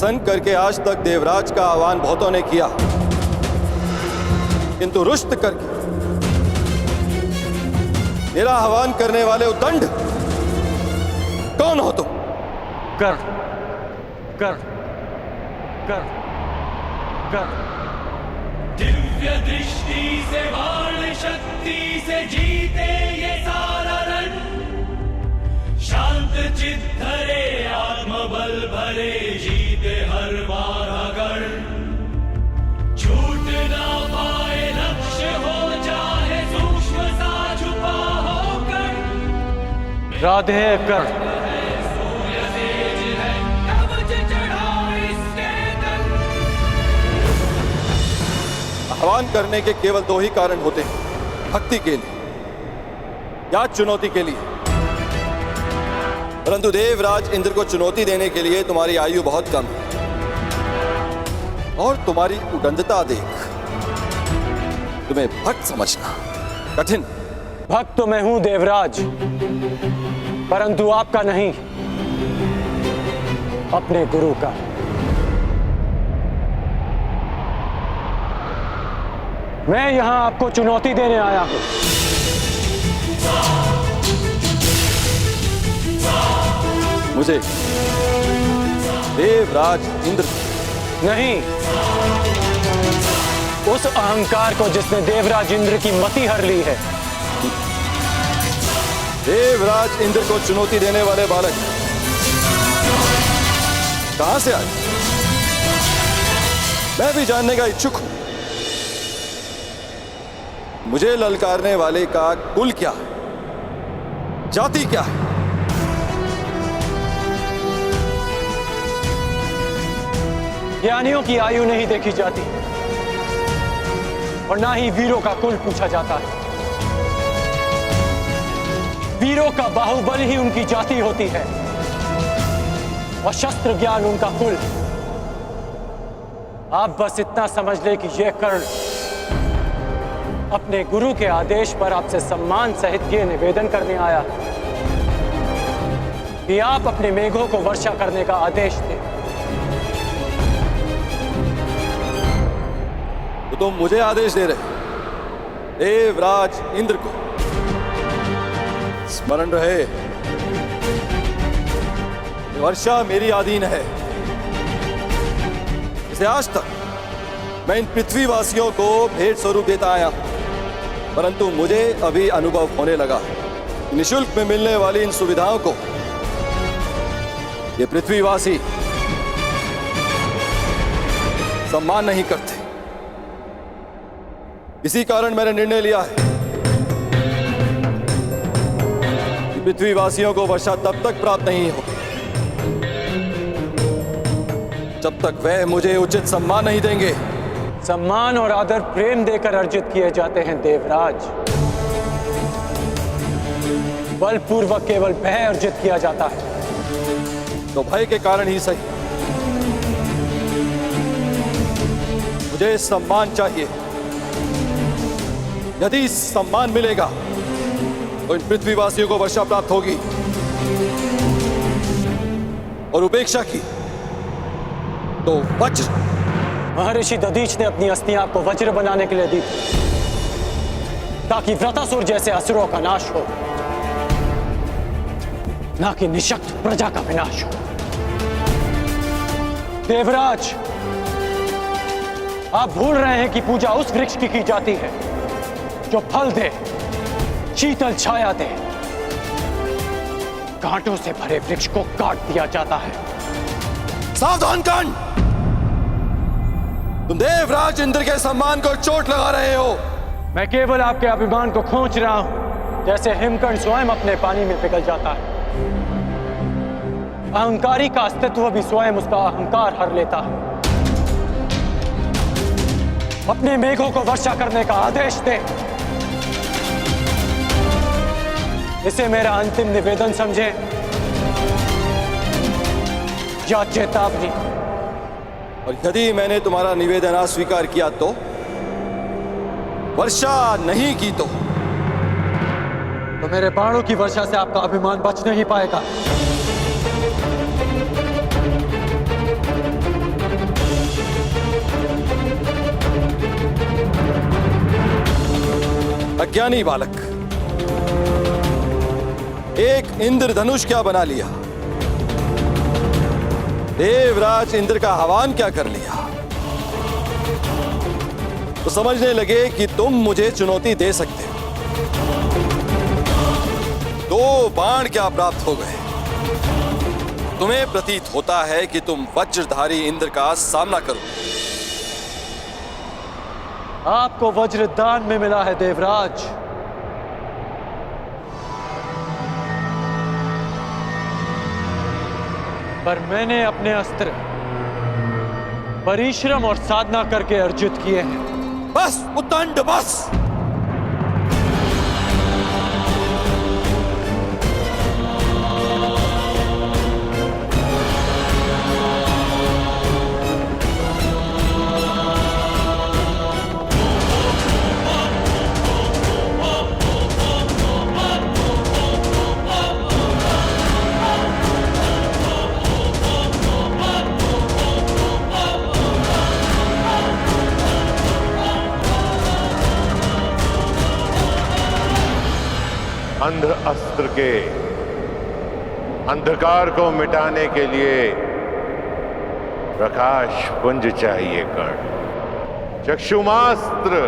प्रसन्न करके आज तक देवराज का आह्वान बहुतों ने किया, किंतु रुष्ट करके मेरा आह्वान करने वाले उद्दंड कौन हो तुम? कर कर कर कर दिव्य दृष्टि से बाण शक्ति से जीते ये सारा रण, शांत चित धरे आत्मबल भरे जीते हर बार अगर, छूट ना पाए लक्ष्य हो चाहे सूक्ष्म सा छुपा होकर। राधे कर आह्वान करने के केवल दो ही कारण होते हैं, भक्ति के लिए या चुनौती के लिए। परंतु देवराज इंद्र को चुनौती देने के लिए तुम्हारी आयु बहुत कम है और तुम्हारी उदंडता देख तुम्हें भक्त समझना कठिन। भक्त तो मैं हूं देवराज, परंतु आपका नहीं, अपने गुरु का। मैं यहां आपको चुनौती देने आया हूं। मुझे देवराज इंद्र नहीं, उस अहंकार को जिसने देवराज इंद्र की मति हर ली है। देवराज इंद्र को चुनौती देने वाले बालक कहां से आए? मैं भी जानने का इच्छुक हूं। मुझे ललकारने वाले का कुल क्या है, जाति क्या है? ज्ञानियों की आयु नहीं देखी जाती और ना ही वीरों का कुल पूछा जाता है। वीरों का बाहुबल ही उनकी जाति होती है और शस्त्र ज्ञान उनका कुल। आप बस इतना समझ ले कि यह कर्ण अपने गुरु के आदेश पर आपसे सम्मान सहित ये निवेदन करने आया कि आप अपने मेघों को वर्षा करने का आदेश दें। तो तुम मुझे आदेश दे रहे, देवराज इंद्र को? स्मरण रहे, वर्षा मेरी अधीन है। इसे आज तक मैं इन पृथ्वीवासियों को भेंट स्वरूप देता आया, परंतु मुझे अभी अनुभव होने लगा निःशुल्क में मिलने वाली इन सुविधाओं को ये पृथ्वीवासी सम्मान नहीं करते। इसी कारण मैंने निर्णय लिया है कि पृथ्वीवासियों को वर्षा तब तक प्राप्त नहीं हो जब तक वह मुझे उचित सम्मान नहीं देंगे। सम्मान और आदर प्रेम देकर अर्जित किए जाते हैं देवराज, बलपूर्वक केवल भय अर्जित किया जाता है। तो भय के कारण ही सही मुझे सम्मान चाहिए। यदि सम्मान मिलेगा तो इन पृथ्वीवासियों को वर्षा प्राप्त होगी और उपेक्षा की तो वज्र। महर्षि दधीच ने अपनी अस्थियां आपको वज्र बनाने के लिए दी थी ताकि व्रतासुर जैसे असुरों का नाश हो, ना कि निशक्त प्रजा का विनाश हो। देवराज, आप भूल रहे हैं कि पूजा उस वृक्ष की जाती है जो फल दे, शीतल छाया दे। कांटों से भरे वृक्ष को काट दिया जाता है। सावधान कर्ण, तुम देवराज इंद्र के सम्मान को चोट लगा रहे हो। मैं केवल आपके अभिमान को खींच रहा हूं, जैसे हिमकर्ण स्वयं अपने पानी में पिघल जाता है। अहंकारी का अस्तित्व भी स्वयं उसका अहंकार हर लेता है। अपने मेघों को वर्षा करने का आदेश दे। इसे मेरा अंतिम निवेदन समझे या चेतावनी। और यदि मैंने तुम्हारा निवेदन अस्वीकार किया तो, वर्षा नहीं की तो मेरे बाणों की वर्षा से आपका अभिमान बच नहीं पाएगा। अज्ञानी बालक, एक इंद्रधनुष क्या बना लिया, देवराज इंद्र का आह्वान क्या कर लिया, तो समझने लगे कि तुम मुझे चुनौती दे सकते हो। 2 बाण क्या प्राप्त हो गए। तुम्हें प्रतीत होता है कि तुम वज्रधारी इंद्र का सामना करो। आपको वज्रदान में मिला है देवराज, पर मैंने अपने अस्त्र परिश्रम और साधना करके अर्जित किए हैं। बस उद्दंड बस। अंध अस्त्र के अंधकार को मिटाने के लिए प्रकाश पुंज चाहिए कर्ण। चक्षुमास्त्र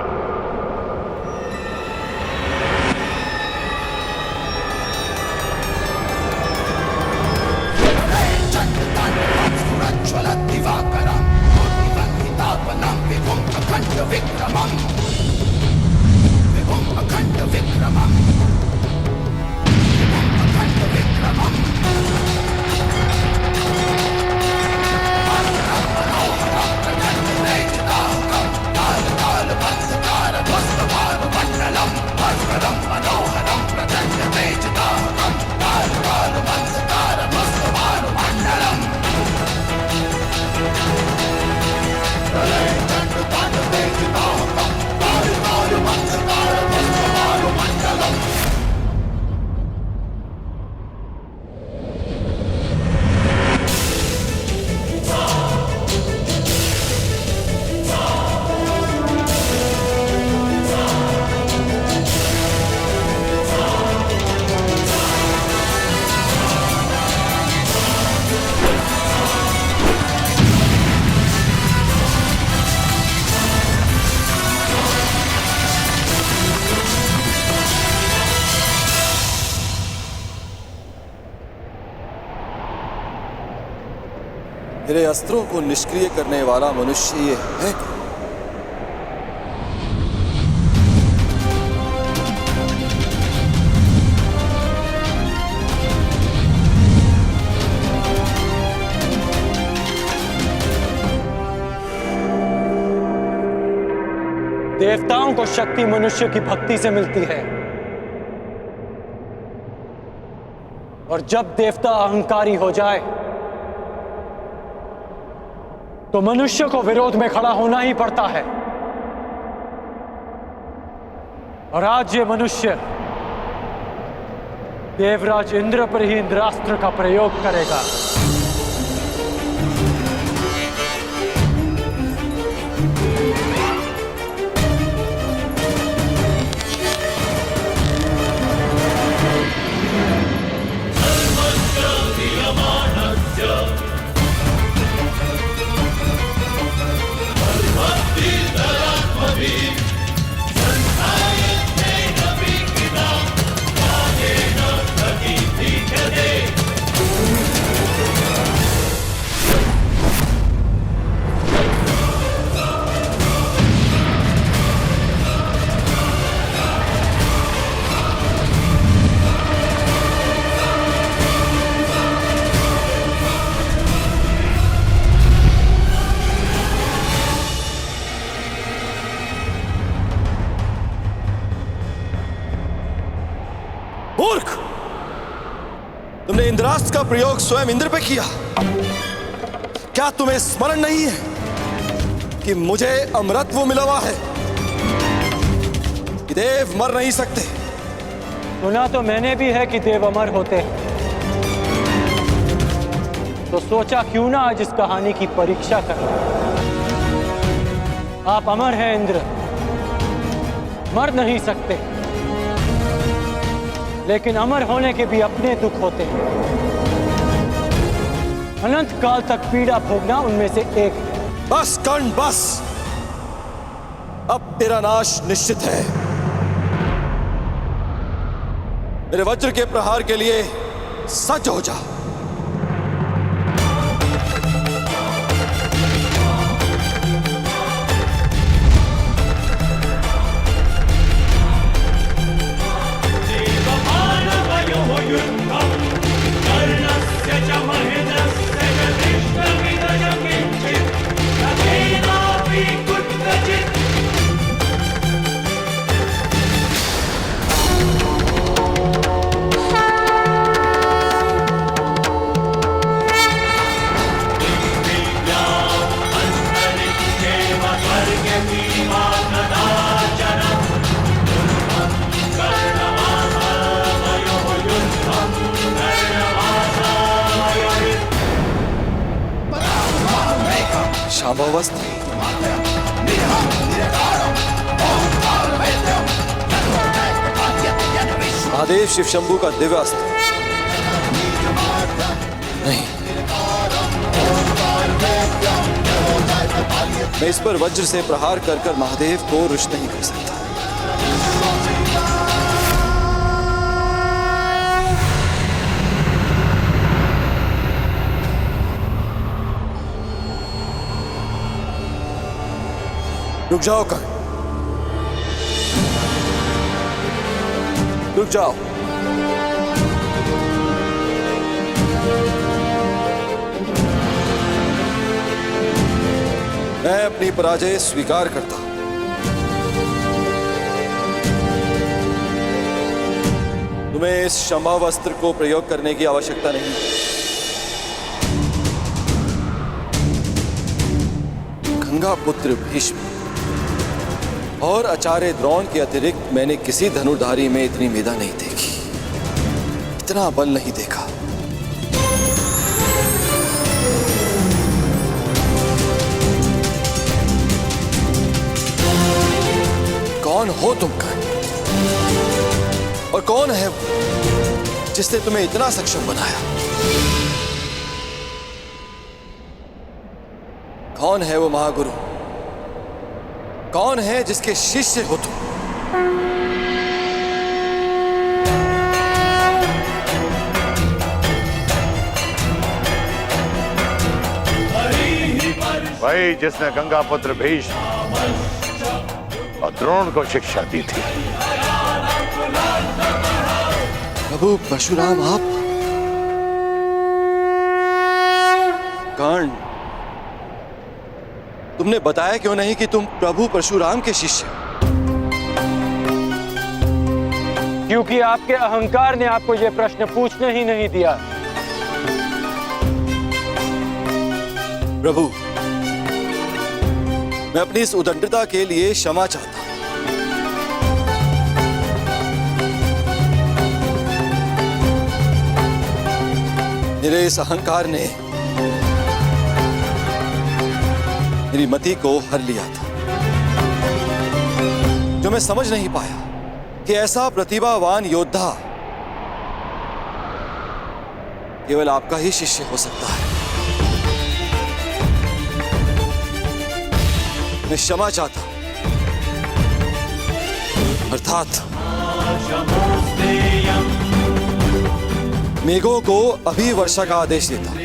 मेरे अस्त्रों को निष्क्रिय करने वाला मनुष्य ये है। देवताओं को शक्ति मनुष्य की भक्ति से मिलती है, और जब देवता अहंकारी हो जाए तो मनुष्य को विरोध में खड़ा होना ही पड़ता है। और आज ये मनुष्य देवराज इंद्र पर ही इंद्रास्त्र का प्रयोग करेगा। मूर्ख, तुमने इंद्रास्त्र का प्रयोग स्वयं इंद्र पे किया। क्या तुम्हें स्मरण नहीं है कि मुझे अमरत्व मिला हुआ है, कि देव मर नहीं सकते। सुना तो मैंने भी है कि देव अमर होते हैं, तो सोचा क्यों ना आज इस कहानी की परीक्षा कर लें। आप अमर हैं इंद्र, मर नहीं सकते, लेकिन अमर होने के भी अपने दुख होते हैं। अनंत काल तक पीड़ा भोगना उनमें से एक है। बस कर्ण बस, अब तेरा नाश निश्चित है। मेरे वज्र के प्रहार के लिए सज्ज हो जा। देवमानवयोः युद्धं कर्णस्य च महेन्द्रस्य च दृष्टमिदं किञ्चित् न केनापि कुत्रचित्। शांभवस्थ, महादेव शिव शंभू का दिव्य अस्त्र नहीं, मैं इस पर वज्र से प्रहार कर कर महादेव को रुष्ट नहीं कर सकता। रुक जाओ कर्ण, रुक जाओ। मैं अपनी पराजय स्वीकार करता हूं। तुम्हें इस संभव अस्त्र को प्रयोग करने की आवश्यकता नहीं। गंगा पुत्र भीष्म और आचार्य द्रोण के अतिरिक्त मैंने किसी धनुर्धारी में इतनी मेधा नहीं देखी, इतना बल नहीं देखा। कौन हो तुम कर्ण, और कौन है वो जिसने तुम्हें इतना सक्षम बनाया? कौन है वो महागुरु? कौन है जिसके शिष्य हो तुम? वही जिसने गंगा पुत्र भीष्म और द्रोण को शिक्षा दी थी। प्रभु परशुराम आप? कर्ण, तुमने बताया क्यों नहीं कि तुम प्रभु परशुराम के शिष्य हो? क्योंकि आपके अहंकार ने आपको यह प्रश्न पूछने ही नहीं दिया। प्रभु, मैं अपनी इस उदंडता के लिए क्षमा चाहता हूं। मेरे इस अहंकार ने मेरी मति को हर लिया था, जो मैं समझ नहीं पाया कि ऐसा प्रतिभावान योद्धा केवल आपका ही शिष्य हो सकता है। मैं क्षमा चाहता हूं, अर्थात मेघों को अभी वर्षा का आदेश देता हूं।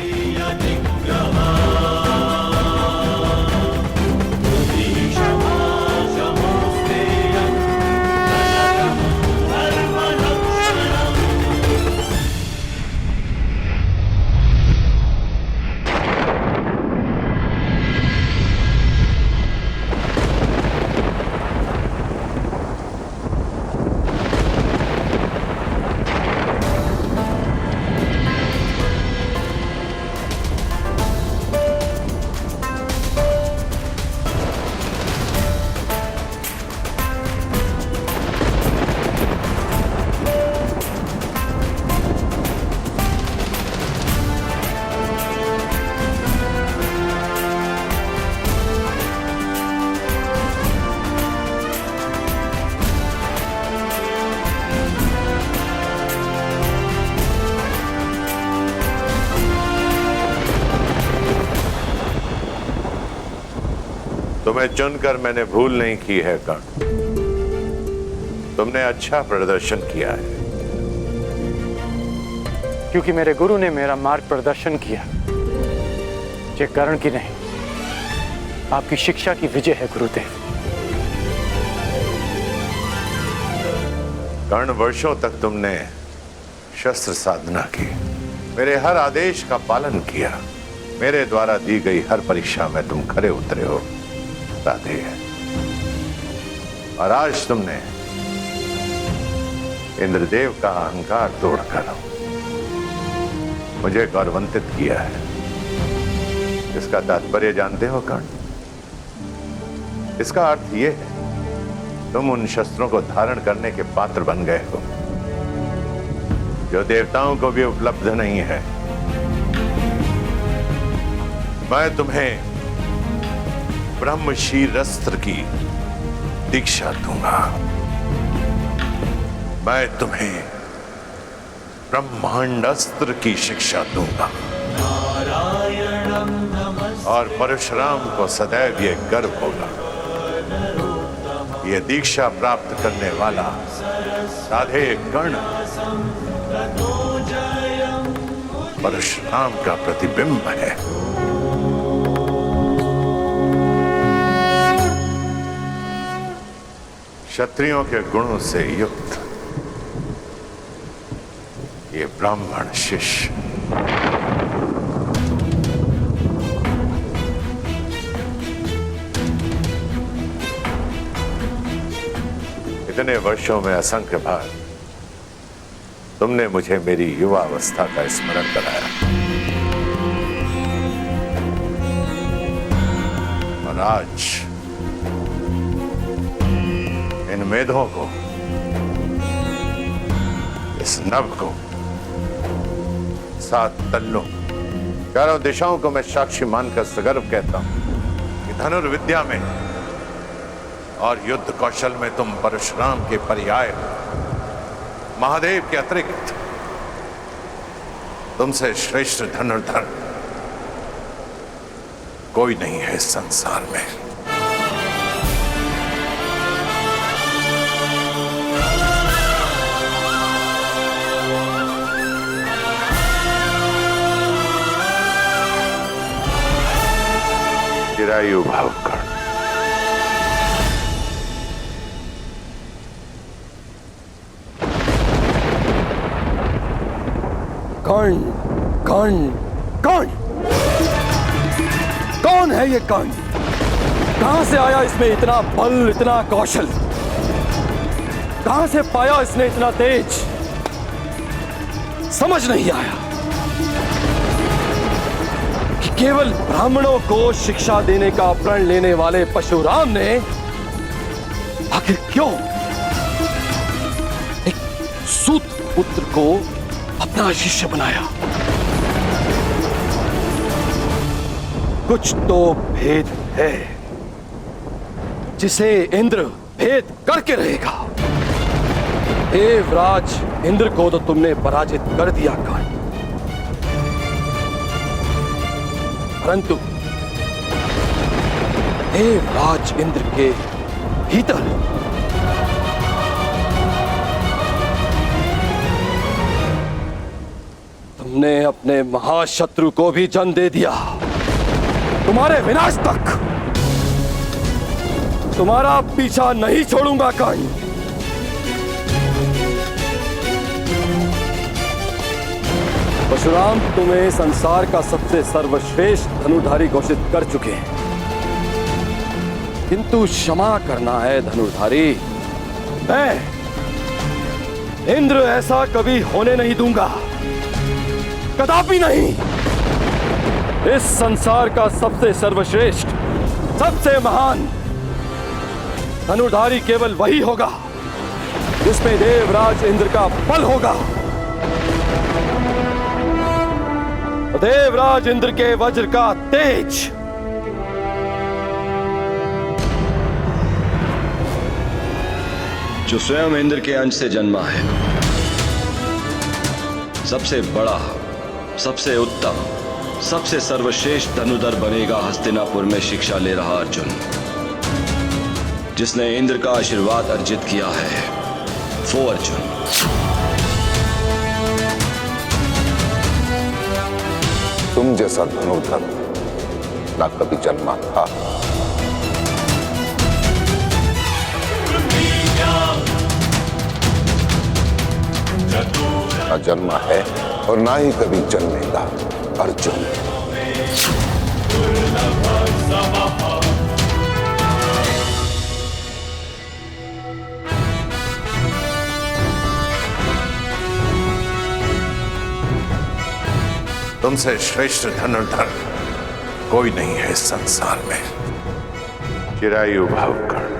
तुम्हें चुनकर मैंने भूल नहीं की है कर्ण। तुमने अच्छा प्रदर्शन किया है। क्योंकि मेरे गुरु ने मेरा मार्ग प्रदर्शन किया। ये कर्ण की नहीं, आपकी शिक्षा की विजय है गुरुदेव। कर्ण, वर्षों तक तुमने शस्त्र साधना की, मेरे हर आदेश का पालन किया, मेरे द्वारा दी गई हर परीक्षा में तुम खरे उतरे हो। राधे, और आज तुमने इंद्रदेव का अहंकार तोड़कर मुझे गौरवान्वित किया है। इसका तात्पर्य जानते हो कर्ण? इसका अर्थ यह है तुम उन शस्त्रों को धारण करने के पात्र बन गए हो जो देवताओं को भी उपलब्ध नहीं है। मैं तुम्हें ब्रह्मशील अस्त्र की दीक्षा दूंगा। मैं तुम्हें ब्रह्मांड अस्त्र की शिक्षा दूंगा। और परशुराम को सदैव ये गर्व होगा, ये दीक्षा प्राप्त करने वाला राधे कर्ण परशुराम का प्रतिबिंब है। क्षत्रियों के गुणों से युक्त ये ब्राह्मण शिष्य इतने वर्षों में असंख्य बार तुमने मुझे मेरी युवा अवस्था का स्मरण कराया, और आज इन मेधों को, इस नभ को, 7 तल्लों, चारों दिशाओं को मैं साक्षी मानकर सगर्व कहता हूं कि धनुर्विद्या में और युद्ध कौशल में तुम परशुराम के पर्याय हो। महादेव के अतिरिक्त तुमसे श्रेष्ठ धनुर्धर कोई नहीं है इस संसार में। चिरायु भाव कर्ण, कर्ण, कर्ण, कर्ण, कौन है ये कर्ण? कहां से आया इसमें इतना बल, इतना कौशल? कहां से पाया इसने इतना तेज? समझ नहीं आया कि केवल ब्राह्मणों को शिक्षा देने का प्रण लेने वाले परशुराम ने आखिर क्यों एक सूत पुत्र को अपना शिष्य बनाया? कुछ तो भेद है जिसे इंद्र भेद करके रहेगा। देवराज इंद्र को तो तुमने पराजित कर दिया कर्ण, परंतु देवराज इंद्र के भीतर तुमने अपने महाशत्रु को भी जन्म दे दिया। तुम्हारे विनाश तक तुम्हारा पीछा नहीं छोड़ूंगा कर्ण। परशुराम तुम्हें संसार का सबसे सर्वश्रेष्ठ धनुर्धारी घोषित कर चुके हैं, किंतु क्षमा करना है धनुर्धारी। मैं इंद्र ऐसा कभी होने नहीं दूंगा, कदापि नहीं। इस संसार का सबसे सर्वश्रेष्ठ, सबसे महान धनुर्धारी केवल वही होगा जिसमें देवराज इंद्र का बल होगा। देवराज इंद्र के वज्र का तेज, जो स्वयं इंद्र के अंश से जन्मा है, सबसे बड़ा, सबसे उत्तम, सबसे सर्वश्रेष्ठ धनुधर बनेगा हस्तिनापुर में शिक्षा ले रहा अर्जुन। जिसने इंद्र का आशीर्वाद अर्जित किया है वो अर्जुन। तुम जैसा धनुर्धर ना कभी जन्मा था, ना जन्मा है और ना ही कभी जन्मेगा अर्जुन। तुमसे श्रेष्ठ धनुर्धर कोई नहीं है इस संसार में। चिरायु भव कर।